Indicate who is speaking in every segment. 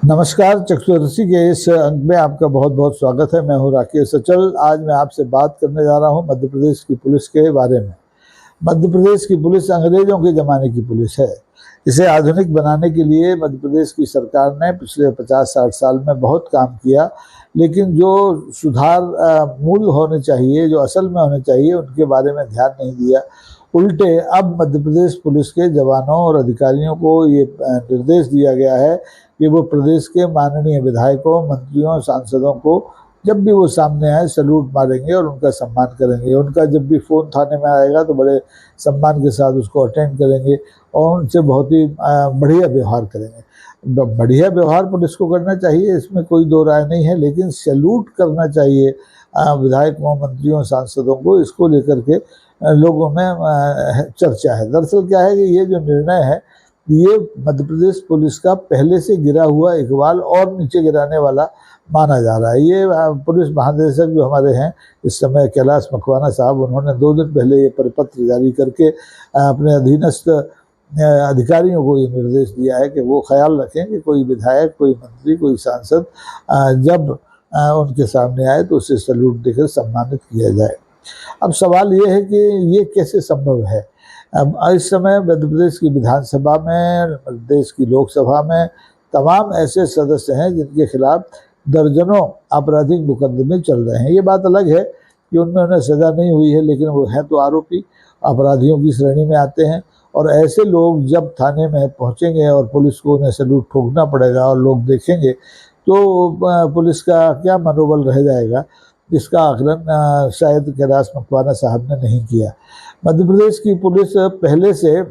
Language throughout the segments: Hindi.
Speaker 1: नमस्कार। चक्षुदर्शी के इस अंक में आपका बहुत बहुत स्वागत है। मैं हूं राकेश सचल। आज मैं आपसे बात करने जा रहा हूं मध्य प्रदेश की पुलिस के बारे में। मध्य प्रदेश की पुलिस अंग्रेजों के ज़माने की पुलिस है। इसे आधुनिक बनाने के लिए मध्य प्रदेश की सरकार ने पिछले 50-60 साल में बहुत काम किया, लेकिन जो सुधार मूल होने चाहिए, जो असल में होने चाहिए, उनके बारे में ध्यान नहीं दिया। उल्टे अब मध्य प्रदेश पुलिस के जवानों और अधिकारियों को ये निर्देश दिया गया है कि वो प्रदेश के माननीय विधायकों, मंत्रियों, सांसदों को जब भी वो सामने आए सैल्यूट मारेंगे और उनका सम्मान करेंगे। उनका जब भी फ़ोन थाने में आएगा तो बड़े सम्मान के साथ उसको अटेंड करेंगे और उनसे बहुत ही बढ़िया व्यवहार करेंगे। बढ़िया व्यवहार पुलिस को करना चाहिए, इसमें कोई दो राय नहीं है, लेकिन सैल्यूट करना चाहिए विधायकों, मंत्रियों, सांसदों को। इसको लेकर के लोगों में चर्चा है। दरअसल क्या है कि ये जो निर्णय है ये मध्य प्रदेश पुलिस का पहले से गिरा हुआ इकबाल और नीचे गिराने वाला माना जा रहा है। ये पुलिस महानिदेशक जो हमारे हैं इस समय, कैलाश मकवाना साहब, उन्होंने 2 दिन पहले ये परिपत्र जारी करके अपने अधीनस्थ अधिकारियों को ये निर्देश दिया है कि वो ख्याल रखें कि कोई विधायक, कोई मंत्री, कोई सांसद जब उनके सामने आए तो उसे सैल्यूट देकर सम्मानित किया जाए। अब सवाल ये है कि ये कैसे संभव है। अब इस समय मध्य प्रदेश की विधानसभा में, देश की लोकसभा में तमाम ऐसे सदस्य हैं जिनके खिलाफ दर्जनों आपराधिक मुकदमे चल रहे हैं। ये बात अलग है कि उनमें उन्हें सज़ा नहीं हुई है, लेकिन वो हैं तो आरोपी, अपराधियों की श्रेणी में आते हैं। और ऐसे लोग जब थाने में पहुंचेंगे और पुलिस को उन्हें सैल्यूट ठोकना पड़ेगा और लोग देखेंगे तो पुलिस का क्या मनोबल रह जाएगा, इसका आकलन शायद कैलाश मकवाना साहब ने नहीं किया। मध्य प्रदेश की पुलिस पहले से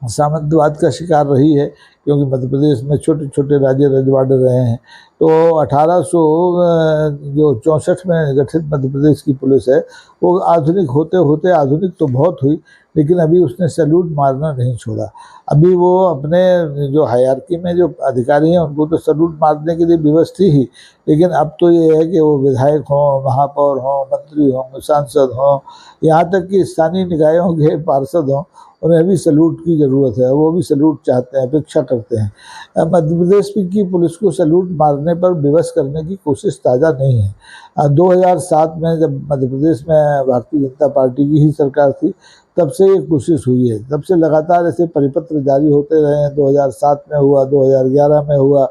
Speaker 1: सामंतवाद का शिकार रही है, क्योंकि मध्य प्रदेश में छोटे छोटे राज्य रजवाड़े रहे हैं। तो 1864 में गठित मध्य प्रदेश की पुलिस है वो आधुनिक होते होते, आधुनिक तो बहुत हुई, लेकिन अभी उसने सैल्यूट मारना नहीं छोड़ा। अभी वो अपने जो हायरार्की में जो अधिकारी हैं उनको तो सैल्यूट मारने के लिए विवश थी ही, लेकिन अब तो ये है कि वो विधायक हों, महापौर हों, मंत्री हों, सांसद हों, यहाँ तक कि स्थानीय निकायों के पार्षद हों, उन्हें भी सैल्यूट की ज़रूरत है। वो भी सैल्यूट चाहते हैं, अपेक्षा करते हैं। मध्य प्रदेश की पुलिस को सैल्यूट मारने पर विवश करने की कोशिश ताज़ा नहीं है। 2007 में जब मध्य प्रदेश में भारतीय जनता पार्टी की ही सरकार थी, तब से ये कोशिश हुई है। तब से लगातार ऐसे परिपत्र जारी होते रहे हैं। 2007 में हुआ, 2011 में हुआ,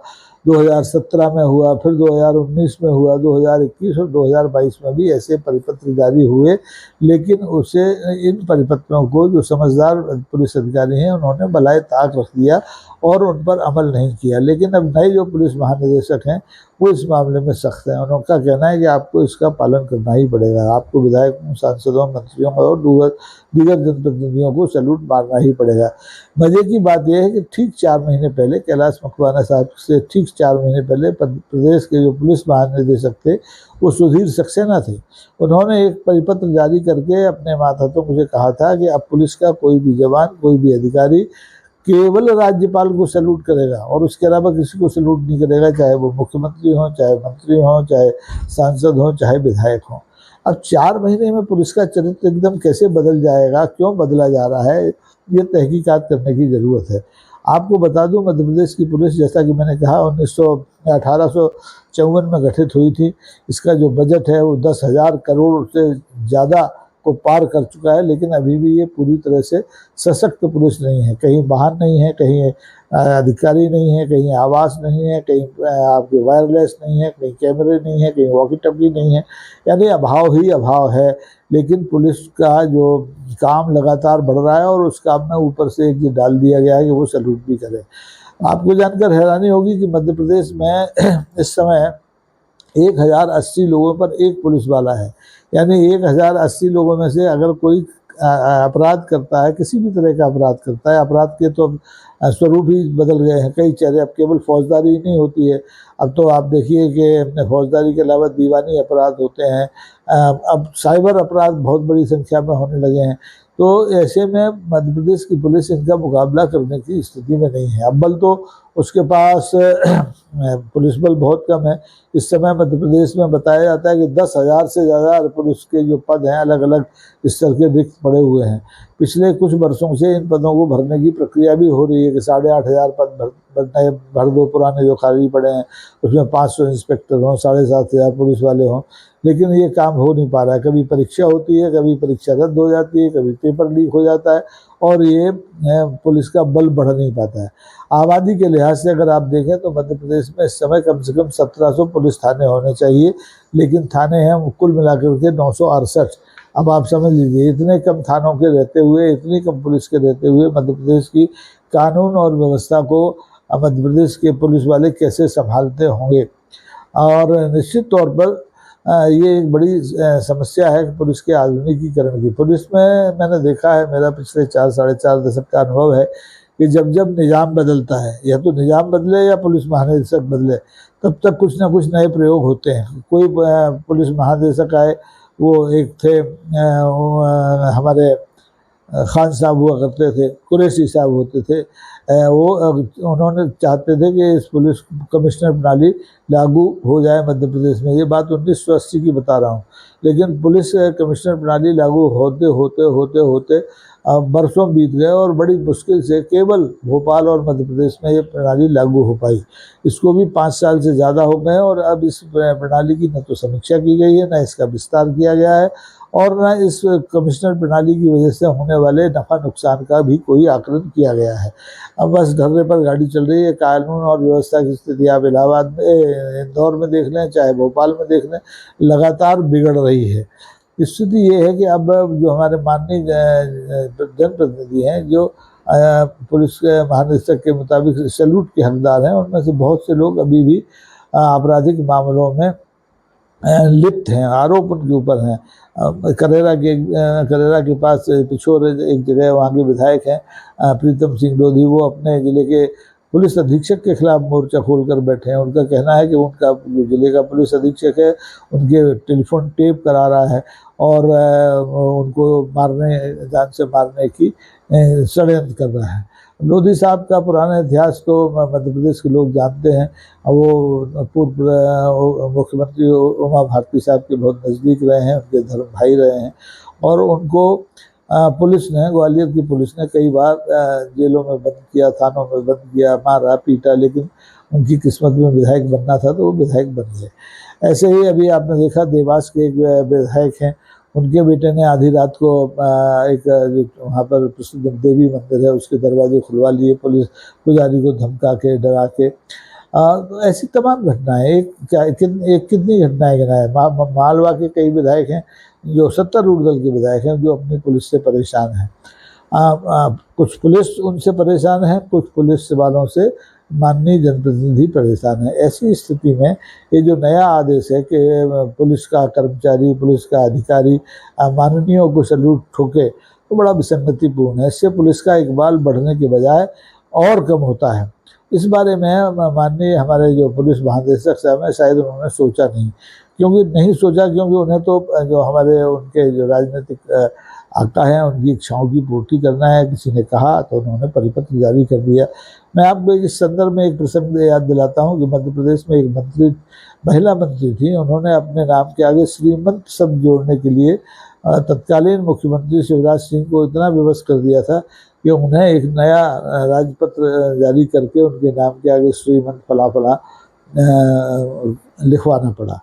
Speaker 1: 2017 में हुआ, फिर 2019 में हुआ, 2021 और 2022 में भी ऐसे परिपत्र जारी हुए, लेकिन उसे इन परिपत्रों को जो समझदार पुलिस अधिकारी हैं उन्होंने बलाए ताक रख दिया और उन पर अमल नहीं किया। लेकिन अब नए जो पुलिस महानिदेशक हैं वो इस मामले में सख्त हैं। उनका कहना है कि आपको इसका पालन करना ही पड़ेगा, आपको विधायकों, सांसदों, मंत्रियों और दीगर जनप्रतिनिधियों को सैल्यूट मारना ही पड़ेगा। मजे की बात यह है कि ठीक 4 महीने पहले कैलाश मकवाना साहब से ठीक 4 महीने पहले प्रदेश के जो पुलिस महानिदेशक थे वो सुधीर सक्सेना थे। उन्होंने एक परिपत्र जारी करके अपने मातहतों मुझे कहा था कि अब पुलिस का कोई भी जवान, कोई भी अधिकारी केवल राज्यपाल को सैल्यूट करेगा और उसके अलावा किसी को सैल्यूट नहीं करेगा, चाहे वो मुख्यमंत्री हों, चाहे मंत्री हों, चाहे सांसद हों, चाहे विधायक हों। अब 4 महीने में पुलिस का चरित्र एकदम कैसे बदल जाएगा, क्यों बदला जा रहा है, ये तहकीकात करने की ज़रूरत है। आपको बता दूं, मध्य प्रदेश की पुलिस, जैसा कि मैंने कहा, 1854 में गठित हुई थी। इसका जो बजट है वो 10,000 करोड़ से ज़्यादा को पार कर चुका है, लेकिन अभी भी ये पूरी तरह से सशक्त पुलिस नहीं है। कहीं वाहन नहीं है, कहीं अधिकारी नहीं है, कहीं आवास नहीं है, कहीं आपके वायरलेस नहीं है, कहीं कैमरे नहीं है, कहीं वॉकी टॉकी नहीं है, यानी अभाव ही अभाव है। लेकिन पुलिस का जो काम लगातार बढ़ रहा है और उस काम में ऊपर से एक ये डाल दिया गया है कि वो सैल्यूट भी करें। आपको जानकर हैरानी होगी कि मध्य प्रदेश में इस समय 1080 लोगों पर एक पुलिस वाला है। यानी 1080 लोगों में से अगर कोई अपराध करता है, किसी भी तरह का अपराध करता है, अपराध के तो स्वरूप ही बदल गए हैं कई चेहरे। अब केवल फौजदारी ही नहीं होती है, अब तो आप देखिए कि फौजदारी के अलावा दीवानी अपराध होते हैं। अब साइबर अपराध बहुत बड़ी संख्या में होने लगे हैं। तो ऐसे में मध्य प्रदेश की पुलिस इनका मुकाबला करने की स्थिति में नहीं है। अव्वल तो उसके पास पुलिस बल बहुत कम है। इस समय मध्य प्रदेश में बताया जाता है कि 10,000 से ज़्यादा पुलिस के जो पद हैं अलग अलग स्तर के रिक्त पड़े हुए हैं। पिछले कुछ वर्षों से इन पदों को भरने की प्रक्रिया भी हो रही है कि 8,500 पद भर दो, पुराने जो खाली पड़े हैं उसमें 500 इंस्पेक्टर हों, 7,500 पुलिस वाले हों, लेकिन ये काम हो नहीं पा रहा है। कभी परीक्षा होती है, कभी परीक्षा रद्द हो जाती है, कभी पेपर लीक हो जाता है और ये पुलिस का बल बढ़ नहीं पाता है। आबादी के लिहाज से अगर आप देखें तो मध्य प्रदेश में इस समय कम से कम 1700 पुलिस थाने होने चाहिए, लेकिन थाने हैं कुल मिलाकर के 968। अब आप समझ लीजिए, इतने कम थानों के रहते हुए, इतनी कम पुलिस के रहते हुए मध्य प्रदेश की कानून और व्यवस्था को मध्य प्रदेश के पुलिस वाले कैसे संभालते होंगे। और निश्चित तौर पर ये एक बड़ी समस्या है पुलिस के आधुनिकीकरण की। पुलिस में मैंने देखा है, मेरा पिछले 4 साढ़े 4 दशक का अनुभव है कि जब जब निज़ाम बदलता है, या तो निज़ाम बदले या पुलिस महानिदेशक बदले, तब तक कुछ ना कुछ नए प्रयोग होते हैं। कोई पुलिस महानिदेशक आए, वो एक थे हमारे खान साहब हुआ करते थे, कुरैशी साहब होते थे। वो उन्होंने चाहते थे कि इस पुलिस कमिश्नर प्रणाली लागू हो जाए मध्य प्रदेश में। ये बात 1980 की बता रहा हूँ। लेकिन पुलिस कमिश्नर प्रणाली लागू होते होते होते होते बरसों बीत गए और बड़ी मुश्किल से केवल भोपाल और मध्य प्रदेश में ये प्रणाली लागू हो पाई। इसको भी 5 साल से ज़्यादा हो गए और अब इस प्रणाली की न तो समीक्षा की गई है, न इसका विस्तार किया गया है, और न इस कमिश्नर प्रणाली की वजह से होने वाले नफ़ा नुकसान का भी कोई आकलन किया गया है। अब बस ढर्रे पर गाड़ी चल रही है। कानून और व्यवस्था की स्थिति आप इलाहाबाद में, इंदौर में देख लें, चाहे भोपाल में देख लें, लगातार बिगड़ रही है। स्थिति ये है कि अब जो हमारे माननीय जनप्रतिनिधि हैं, जो पुलिस के महानिदेशक के मुताबिक सैल्यूट के हकदार हैं, उनमें से बहुत से लोग अभी भी आपराधिक मामलों में लिप्त हैं, आरोप उनके ऊपर हैं। करेरा के पास पिछोर एक जगह वहाँ के विधायक हैं प्रीतम सिंह लोधी, वो अपने ज़िले के पुलिस अधीक्षक के खिलाफ मोर्चा खोलकर बैठे हैं। उनका कहना है कि उनका जो जिले का पुलिस अधीक्षक है उनके टेलीफोन टेप करा रहा है और उनको मारने, जान से मारने की षड्यंत्र कर रहा है। लोधी साहब का पुराना इतिहास तो मध्य प्रदेश के लोग जानते हैं। वो पूर्व मुख्यमंत्री उमा भारती साहब के बहुत नज़दीक रहे हैं, उनके धर्म भाई रहे हैं, और उनको पुलिस ने, ग्वालियर की पुलिस ने कई बार जेलों में बंद किया, थानों में बंद किया, मारा पीटा, लेकिन उनकी किस्मत में विधायक बनना था तो वो विधायक बन गए। ऐसे ही अभी आपने देखा देवास के एक विधायक हैं, उनके बेटे ने आधी रात को एक वहाँ पर प्रसिद्ध देवी मंदिर है उसके दरवाजे खुलवा लिए, पुलिस पुजारी को धमका के, डरा के। तो ऐसी तमाम घटनाएं, एक कितनी घटनाएं गिनाएं। मालवा के कई विधायक हैं जो सत्तारूढ़ दल के विधायक हैं जो अपनी पुलिस से परेशान हैं। कुछ पुलिस उनसे परेशान है, कुछ पुलिस वालों से माननीय जनप्रतिनिधि परेशान है। ऐसी स्थिति में ये जो नया आदेश है कि पुलिस का कर्मचारी, पुलिस का अधिकारी माननीयों को सैल्यूट ठोके, तो बड़ा विसंगतिपूर्ण है। इससे पुलिस का इकबाल बढ़ने के बजाय और कम होता है। इस बारे में माननीय हमारे जो पुलिस महानिदेशक साहब हैं, शायद उन्होंने सोचा नहीं, क्योंकि उन्हें तो जो हमारे उनके जो राजनीतिक आका हैं उनकी इच्छाओं की पूर्ति करना है। किसी ने कहा तो उन्होंने परिपत्र जारी कर दिया। मैं आपको इस संदर्भ में एक प्रसंग याद दिलाता हूँ कि मध्य प्रदेश में एक मंत्री, महिला मंत्री थी, उन्होंने अपने नाम के आगे श्रीमंत शब्द जोड़ने के लिए तत्कालीन मुख्यमंत्री शिवराज सिंह को इतना विवश कर दिया था कि उन्हें एक नया राजपत्र जारी करके उनके नाम के आगे श्रीमंत फला फला लिखवाना पड़ा।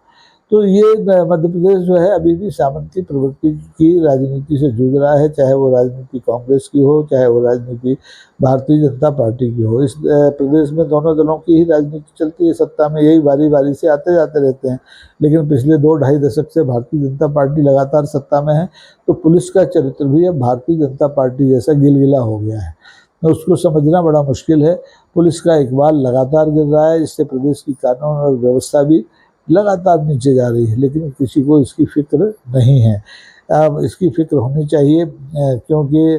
Speaker 1: तो ये मध्य प्रदेश जो है अभी भी सामंती प्रवृत्ति की राजनीति से जूझ रहा है, चाहे वो राजनीति कांग्रेस की हो, चाहे वो राजनीति भारतीय जनता पार्टी की हो। इस प्रदेश में दोनों दलों की ही राजनीति चलती है, सत्ता में यही बारी बारी से आते जाते रहते हैं। लेकिन पिछले 2-2.5 दशक से भारतीय जनता पार्टी लगातार सत्ता में है, तो पुलिस का चरित्र भी अब भारतीय जनता पार्टी जैसा गिलगिला हो गया है। तो उसको समझना बड़ा मुश्किल है। पुलिस का इकबाल लगातार गिर रहा है, इससे प्रदेश की कानून और व्यवस्था भी लगातार नीचे जा रही है, लेकिन किसी को इसकी फिक्र नहीं है। अब इसकी फिक्र होनी चाहिए, क्योंकि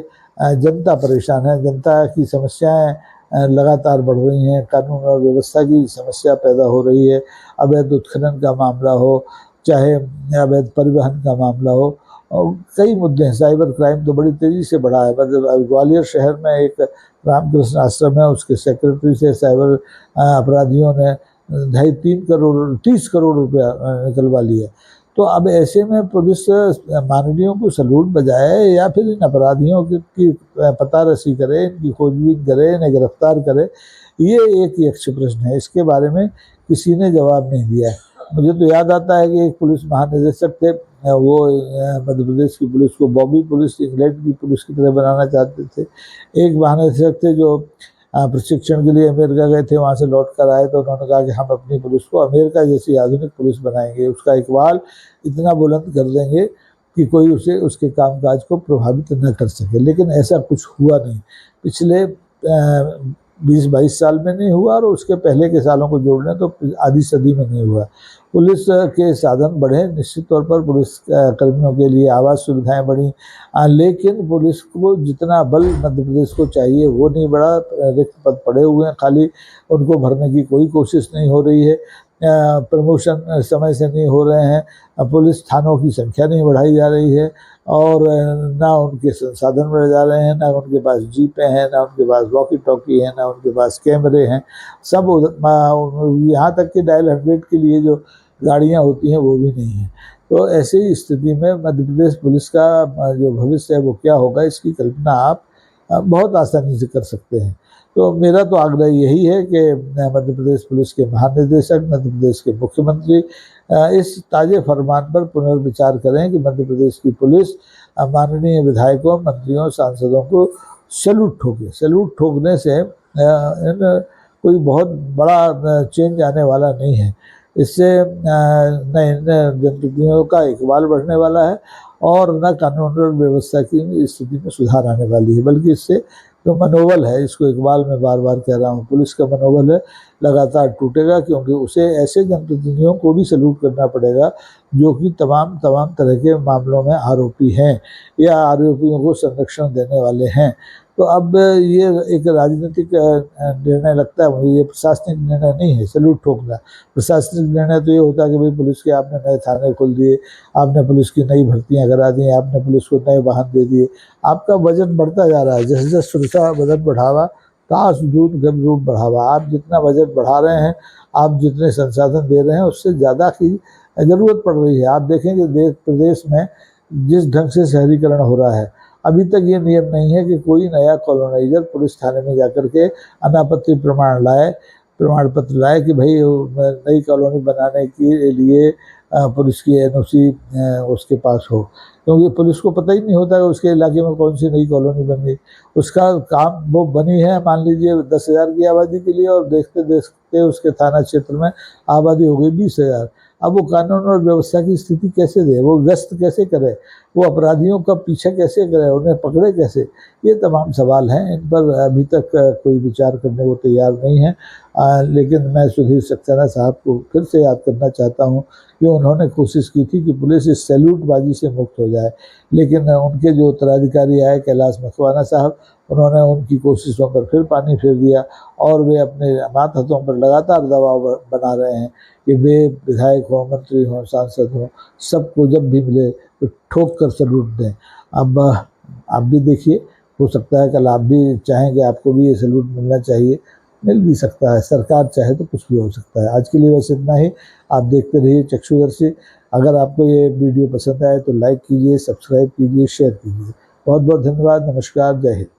Speaker 1: जनता परेशान है, जनता की समस्याएं लगातार बढ़ रही हैं, कानून और व्यवस्था की समस्या पैदा हो रही है। अवैध उत्खनन का मामला हो, चाहे अवैध परिवहन का मामला हो, और कई मुद्दे हैं। साइबर क्राइम तो बड़ी तेज़ी से बढ़ा है। मतलब ग्वालियर शहर में एक रामकृष्ण आश्रम है उसके सेक्रेटरी से साइबर अपराधियों ने 30 करोड़ रुपया निकलवा लिया। तो अब ऐसे में पुलिस मानवीयों को सलूट बजाए या फिर इन अपराधियों की पतारसी करे, इनकी खोजबीन करे, इन्हें गिरफ्तार करे, ये एक यक्ष प्रश्न है। इसके बारे में किसी ने जवाब नहीं दिया है। मुझे तो याद आता है कि एक पुलिस महानिदेशक थे, वो मध्य प्रदेश की पुलिस को बॉबी पुलिस, इंग्लैंड की पुलिस की तरह बनाना चाहते थे। एक महानिदेशक थे जो प्रशिक्षण के लिए अमेरिका गए थे, वहाँ से लौट कर आए तो उन्होंने कहा कि हम अपनी पुलिस को अमेरिका जैसी आधुनिक पुलिस बनाएंगे, उसका इकबाल इतना बुलंद कर देंगे कि कोई उसे उसके कामकाज को प्रभावित न कर सके। लेकिन ऐसा कुछ हुआ नहीं। पिछले 20-22 साल में नहीं हुआ और उसके पहले के सालों को जोड़ लें तो आधी सदी में नहीं हुआ। पुलिस के साधन बढ़े, निश्चित तौर पर पुलिस कर्मियों के लिए आवास सुविधाएं बढ़ी, लेकिन पुलिस को जितना बल मध्य प्रदेश को चाहिए वो नहीं बढ़ा। रिक्त पद पड़े हुए हैं खाली, उनको भरने की कोई कोशिश नहीं हो रही है। प्रमोशन समय से नहीं हो रहे हैं, पुलिस थानों की संख्या नहीं बढ़ाई जा रही है और ना उनके संसाधन बढ़ जा रहे हैं, ना उनके पास जीपें हैं, ना उनके पास वॉकी टॉकी है, ना उनके पास कैमरे हैं। सब यहाँ तक कि डायल 100 के लिए जो गाड़ियाँ होती हैं वो भी नहीं है। तो ऐसी स्थिति में मध्य प्रदेश पुलिस का जो भविष्य है वो क्या होगा, इसकी कल्पना आप बहुत आसानी से कर सकते हैं। तो मेरा तो आग्रह यही है कि मध्य प्रदेश पुलिस के महानिदेशक, मध्य प्रदेश के मुख्यमंत्री इस ताज़े फरमान पर पुनर्विचार करें कि मध्य प्रदेश की पुलिस माननीय विधायकों, मंत्रियों, सांसदों को सैल्यूट ठोके। सैल्यूट ठोकने से कोई बहुत बड़ा चेंज आने वाला नहीं है। इससे न जनप्रतिनिधियों का इकबाल बढ़ने वाला है और न कानून और व्यवस्था की स्थिति में सुधार आने वाली है, बल्कि इससे जो मनोबल है, इसको इकबाल में बार बार कह रहा हूँ, पुलिस का मनोबल है लगातार टूटेगा, क्योंकि उसे ऐसे जनप्रतिनिधियों को भी सलूट करना पड़ेगा जो कि तमाम तरह के मामलों में आरोपी हैं या आरोपियों को संरक्षण देने वाले हैं। तो अब ये एक राजनीतिक निर्णय लगता है मुझे, ये प्रशासनिक निर्णय नहीं है सैल्यूट ठोकना। प्रशासनिक निर्णय तो ये होता है कि भाई पुलिस के आपने नए थाने खोल दिए, आपने पुलिस की नई भर्तियां करा दी, आपने पुलिस को नए वाहन दे दिए, आपका बजट बढ़ता जा रहा है। जैसे जैसे सुरक्षा बजट बढ़ावा ताश दूध गम रूप बढ़ावा। आप जितना बजट बढ़ा रहे हैं, आप जितने संसाधन दे रहे हैं, उससे ज़्यादा की ज़रूरत पड़ रही है। आप देखेंगे देश प्रदेश में जिस ढंग से शहरीकरण हो रहा है, अभी तक ये नियम नहीं है कि कोई नया कॉलोनाइजर पुलिस थाने में जाकर के अनापत्ति प्रमाण पत्र लाए कि भाई नई कॉलोनी बनाने के लिए पुलिस की एनओसी उसके पास हो, क्योंकि पुलिस को पता ही नहीं होता है उसके इलाके में कौन सी नई कॉलोनी बन गई। उसका काम वो बनी है मान लीजिए 10,000 की आबादी के लिए और देखते देखते उसके थाना क्षेत्र में आबादी हो गई 20,000। अब वो कानून और व्यवस्था की स्थिति कैसे दे, वो गश्त कैसे करे, वो अपराधियों का पीछा कैसे करे, उन्हें पकड़े कैसे, ये तमाम सवाल हैं। इन पर अभी तक कोई विचार करने को तैयार नहीं है। लेकिन मैं सुधीर सक्सेना साहब को फिर से याद करना चाहता हूँ कि उन्होंने कोशिश की थी कि पुलिस इस सैल्यूटबाजी से मुक्त हो जाए, लेकिन उनके जो उत्तराधिकारी आए कैलाश मकवाना साहब, उन्होंने उनकी कोशिशों पर फिर पानी फेर दिया और वे अपने मातहतों पर लगातार दबाव बना रहे हैं कि वे विधायक हों, मंत्री हों, सांसद हों, सबको जब भी मिले तो ठोक कर सैल्यूट दें। अब आप भी देखिए, हो सकता है कल आप भी चाहेंगे आपको भी ये सैल्यूट मिलना चाहिए, मिल भी सकता है। सरकार चाहे तो कुछ भी हो सकता है। आज के लिए बस इतना ही। आप देखते रहिए चक्षुदर्शी। अगर आपको ये वीडियो पसंद आए तो लाइक कीजिए, सब्सक्राइब कीजिए, शेयर कीजिए। बहुत बहुत धन्यवाद। नमस्कार, जय हिंद।